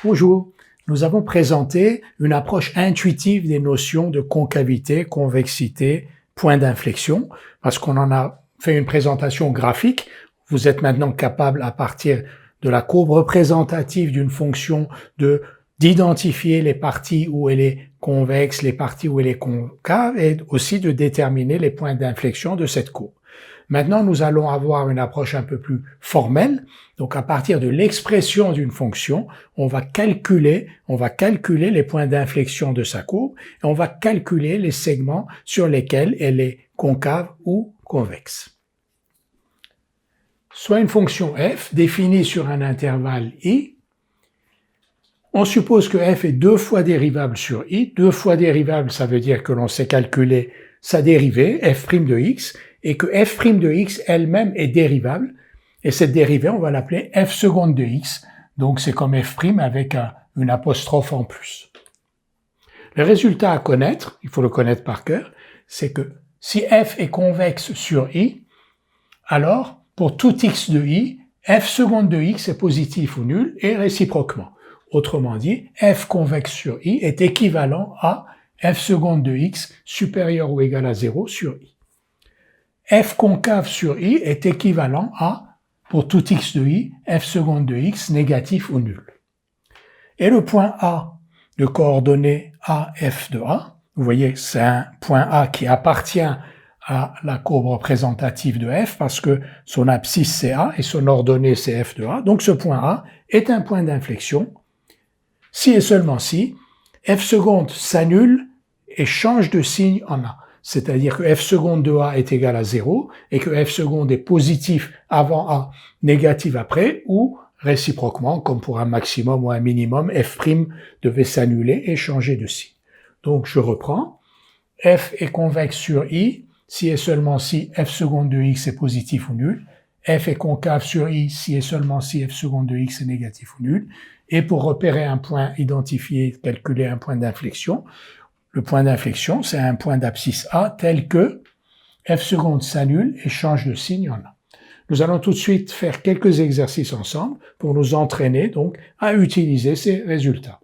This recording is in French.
Bonjour, nous avons présenté une approche intuitive des notions de concavité, convexité, point d'inflexion, parce qu'on en a fait une présentation graphique. Vous êtes maintenant capable, à partir de la courbe représentative d'une fonction, d'identifier les parties où elle est convexe, les parties où elle est concave, et aussi de déterminer les points d'inflexion de cette courbe. Maintenant, nous allons avoir une approche un peu plus formelle. Donc, à partir de l'expression d'une fonction, on va calculer les points d'inflexion de sa courbe et on va calculer les segments sur lesquels elle est concave ou convexe. Soit une fonction f définie sur un intervalle i. On suppose que f est 2 fois dérivable sur i. 2 fois dérivable, ça veut dire que l'on sait calculer sa dérivée, f' de x, et que f' de x elle-même est dérivable. Et cette dérivée, on va l'appeler f seconde de x. Donc c'est comme f' avec une apostrophe en plus. Le résultat à connaître, il faut le connaître par cœur, c'est que si f est convexe sur i, alors pour tout x de i, f seconde de x est positif ou nul et réciproquement. Autrement dit, f convexe sur i est équivalent à f seconde de x supérieur ou égal à 0 sur i. f concave sur i est équivalent à, pour tout x de i, f seconde de x négatif ou nul. Et le point A de coordonnées A, F de A, vous voyez, c'est un point A qui appartient à la courbe représentative de f parce que son abscisse c'est A et son ordonnée c'est f de A. Donc ce point A est un point d'inflexion si et seulement si f seconde s'annule et change de signe en A. C'est-à-dire que f seconde de A est égal à 0 et que f seconde est positif avant A, négatif après, ou réciproquement, comme pour un maximum ou un minimum, f' devait s'annuler et changer de signe. Donc je reprends, f est convexe sur i, si et seulement si f seconde de x est positif ou nul, f est concave sur i, si et seulement si f seconde de x est négatif ou nul, et pour repérer un point identifié, calculer un point d'inflexion, le point d'inflexion, c'est un point d'abscisse A tel que f seconde s'annule et change de signe en A. Nous allons tout de suite faire quelques exercices ensemble pour nous entraîner donc à utiliser ces résultats.